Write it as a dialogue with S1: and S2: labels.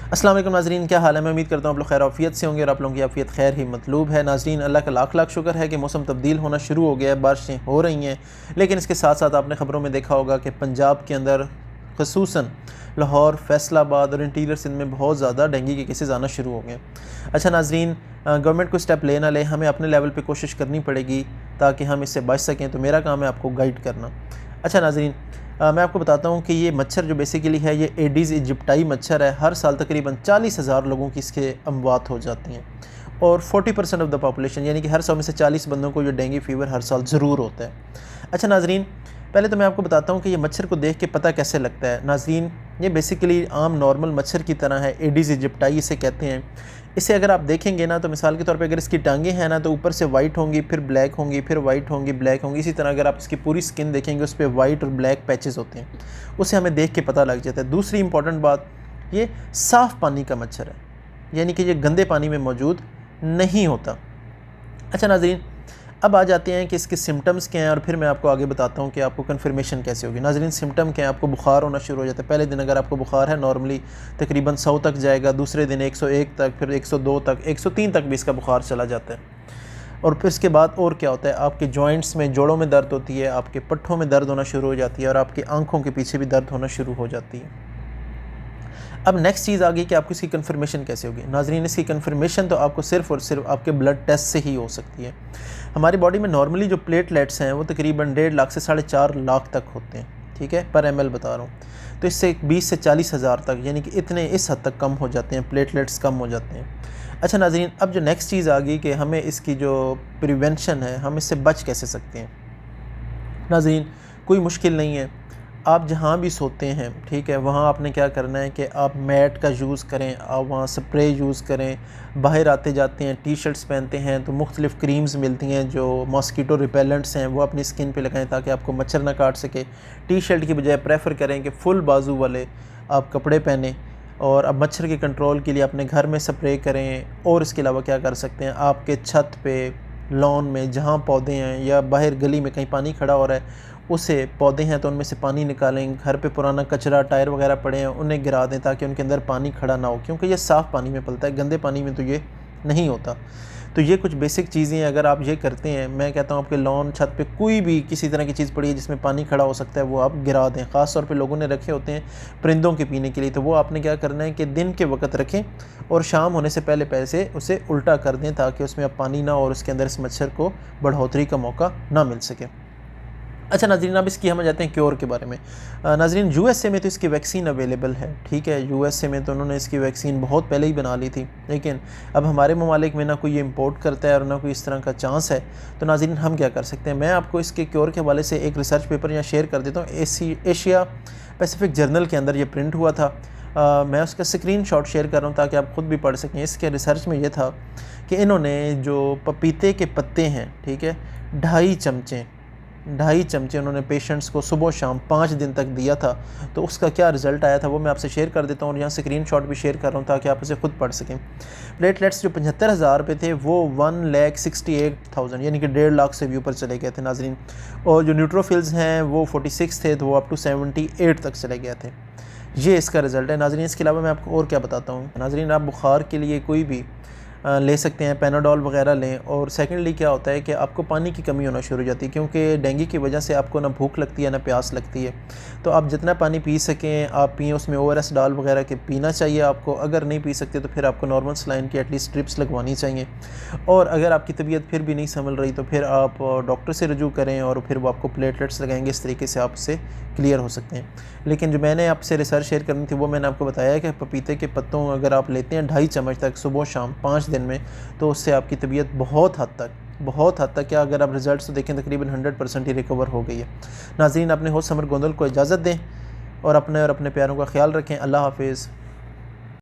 S1: अस्सलाम वालेकुम नाज़रीन, क्या हाल है। मैं उम्मीद करता हूँ आप लोग खैर आफियत से होंगे और आप लोगों की आफियत खैर ही मतलूब है। नाज़रीन, अल्लाह का लाख लाख शुक्र है कि मौसम तब्दील होना शुरू हो गया है, बारिशें हो रही हैं। लेकिन इसके साथ साथ आपने ख़बरों में देखा होगा कि पंजाब के अंदर ख़ुसूसन लाहौर, फैसलाबाद और इंटीरियर सिंध में बहुत ज़्यादा डेंगू के केसेस आना शुरू हो गए। अच्छा नाज़रीन, गवर्नमेंट को स्टेप ले ना ले, हमें अपने लेवल पर कोशिश करनी पड़ेगी ताकि हम इससे बच सकें। तो मेरा काम है आपको गाइड करना। अच्छा नाज़रीन, मैं आपको बताता हूँ कि ये मच्छर जो बेसिकली है ये एडिस इजिप्टाई मच्छर है। हर साल तकरीबन 40,000 लोगों की इसके अमवात हो जाती हैं और 40% ऑफ द पॉपुलेशन यानी कि हर 100 में से 40 बंदों को ये डेंगू फीवर हर साल ज़रूर होता है। अच्छा नाज़रीन, पहले तो मैं आपको बताता हूँ कि ये मच्छर को देख के पता कैसे लगता है। नाज़रीन, ये बेसिकली आम नॉर्मल मच्छर की तरह है, एडिस इजिप्टाई इसे कहते हैं। इसे अगर आप देखेंगे ना तो मिसाल के तौर पे अगर इसकी टांगें हैं ना तो ऊपर से वाइट होंगी, फिर ब्लैक होंगी, फिर वाइट होंगी, ब्लैक होंगी। इसी तरह अगर आप इसकी पूरी स्किन देखेंगे उस पर वाइट और ब्लैक पैचेस होते हैं, उसे हमें देख के पता लग जाता है। दूसरी इंपॉर्टेंट बात, ये साफ़ पानी का मच्छर है, यानी कि ये गंदे पानी में मौजूद नहीं होता। अच्छा नाज़रीन, अब आ जाते हैं कि इसके सिम्टम्स क्या हैं और फिर मैं आपको आगे बताता हूँ कि आपको कन्फर्मेशन कैसे होगी। नाज़रीन, सिम्टम क्या है, आपको बुखार होना शुरू हो जाता है। पहले दिन अगर आपको बुखार है नॉर्मली तकरीबन 100 तक जाएगा, दूसरे दिन 101 तक, फिर 102 तक, 103 तक भी इसका बुखार चला जाता है। और फिर इसके बाद और क्या होता है, आपके जॉइंट्स में, जोड़ों में दर्द होती है, आपके पट्ठों में दर्द होना शुरू हो जाती है और आपकी आँखों के पीछे भी दर्द होना शुरू हो जाती है। अब नेक्स्ट चीज़ आ गई कि आपको इसकी कन्फर्मेशन कैसे होगी। नाज़रीन, इसकी कन्फर्मेशन तो आपको सिर्फ़ और सिर्फ आपके ब्लड टेस्ट से ही हो सकती है। हमारी बॉडी में नॉर्मली जो प्लेटलेट्स हैं वो तकरीबन 1.5 लाख से 4.5 लाख तक होते हैं, ठीक है, पर ml बता रहा हूँ। तो इससे 20 से 40 हज़ार तक, यानी कि इतने इस हद तक कम हो जाते हैं, प्लेटलेट्स कम हो जाते हैं। अच्छा नाज़रीन, अब जो नेक्स्ट चीज़ आ गई कि हमें इसकी जो प्रिवेंशन है, हम इससे बच कैसे सकते हैं। नाज़रीन, कोई मुश्किल नहीं है, आप जहाँ भी सोते हैं, ठीक है, वहाँ आपने क्या करना है कि आप मैट का यूज़ करें, आप वहाँ स्प्रे यूज़ करें। बाहर आते जाते हैं, टी शर्ट्स पहनते हैं तो मुख्तलिफ़ क्रीम्स मिलती हैं जो मॉस्किटो रिपेलेंट्स हैं, वो अपनी स्किन पे लगाएं ताकि आपको मच्छर ना काट सके। टी शर्ट की बजाय प्रेफर करें कि फुल बाजू वाले आप कपड़े पहने। और अब मच्छर के कंट्रोल के लिए अपने घर में स्प्रे करें। और इसके अलावा क्या कर सकते हैं, आपके छत पे, लॉन में जहाँ पौधे हैं, या बाहर गली में कहीं पानी खड़ा हो रहा है, उसे पौधे हैं तो उनमें से पानी निकालें। घर पे पुराना कचरा, टायर वगैरह पड़े हैं, उन्हें गिरा दें ताकि उनके अंदर पानी खड़ा ना हो, क्योंकि ये साफ़ पानी में पलता है, गंदे पानी में तो ये नहीं होता। तो ये कुछ बेसिक चीज़ें अगर आप ये करते हैं, मैं कहता हूँ आपके लॉन, छत पे कोई भी किसी तरह की चीज़ पड़ी है जिसमें पानी खड़ा हो सकता है, वो आप गिरा दें। ख़ास तौर पे लोगों ने रखे होते हैं परिंदों के पीने के लिए, तो वो आपने क्या करना है कि दिन के वक्त रखें और शाम होने से पहले पैसे उसे उल्टा कर दें ताकि उसमें अब पानी ना और उसके अंदर इस मच्छर को बढ़ोतरी का मौका ना मिल सके। अच्छा नाज़रीन, अब इसकी हम जाते हैं क्योर के बारे में। नाज़रीन, यूएसए में तो इसकी वैक्सीन अवेलेबल है, ठीक है, यूएसए में तो उन्होंने इसकी वैक्सीन बहुत पहले ही बना ली थी, लेकिन अब हमारे ममालिक में ना कोई ये इम्पोर्ट करता है और ना कोई इस तरह का चांस है। तो नाज़रीन, हम क्या कर सकते हैं, मैं आपको इसके क्योर के हवाले से एक रिसर्च पेपर यहाँ शेयर कर देता हूँ। एशिया पैसिफिक जर्नल के अंदर ये प्रिंट हुआ था। मैं उसका स्क्रीनशॉट शेयर कर रहा हूँ ताकि आप ख़ुद भी पढ़ सकें। इसके रिसर्च में ये था कि इन्होंने जो पपीते के पत्ते हैं, ठीक है, 2.5 चमचे उन्होंने पेशेंट्स को सुबह शाम 5 दिन तक दिया था। तो उसका क्या रिज़ल्ट आया था वो मैं आपसे शेयर कर देता हूँ और यहाँ स्क्रीनशॉट भी शेयर कर रहा हूँ ताकि आप उसे खुद पढ़ सकें। प्लेटलेट्स जो 75,000 पे थे वो 1,68,000 यानी कि 1.5 लाख से भी ऊपर चले गए थे नाज़रीन। और जो न्यूट्रोफिल्स हैं वो 46 थे, तो वो अप टू 78 तक चले गए थे। ये इसका रिज़ल्ट है नाज़रीन। इसके अलावा मैं आपको और क्या बताता हूँ नाज़रीन, आप बुखार के लिए कोई भी ले सकते हैं, पैनाडोल वगैरह लें। और सेकेंडली क्या होता है कि आपको पानी की कमी होना शुरू हो जाती है, क्योंकि डेंगू की वजह से आपको ना भूख लगती है ना प्यास लगती है। तो आप जितना पानी पी सकें आप पिएँ, उसमें ORS डाल वगैरह के पीना चाहिए आपको। अगर नहीं पी सकते तो फिर आपको नॉर्मल सलाइन की एटलीस्ट स्ट्रिप्स लगवानी चाहिए। और अगर आपकी तबीयत फिर भी नहीं संभल रही तो फिर आप डॉक्टर से रजू करें और फिर वो आपको प्लेटलेट्स लगाएंगे, इस तरीके से आप उससे क्लियर हो सकते हैं। लेकिन जो मैंने आपसे रिसर्च शेयर करनी थी वो मैंने आपको बताया है कि पपीते के पत्तों अगर आप लेते हैं 2.5 चम्मच तक सुबह शाम 5 दिन में, तो उससे आपकी तबीयत बहुत हद तक क्या, अगर आप रिज़ल्ट्स तो देखें तकरीबन 100% ही रिकवर हो गई है। नाज़रीन, अपने होस्ट समर गोंदल को इजाज़त दें और अपने प्यारों का ख्याल रखें। अल्लाह हाफिज़।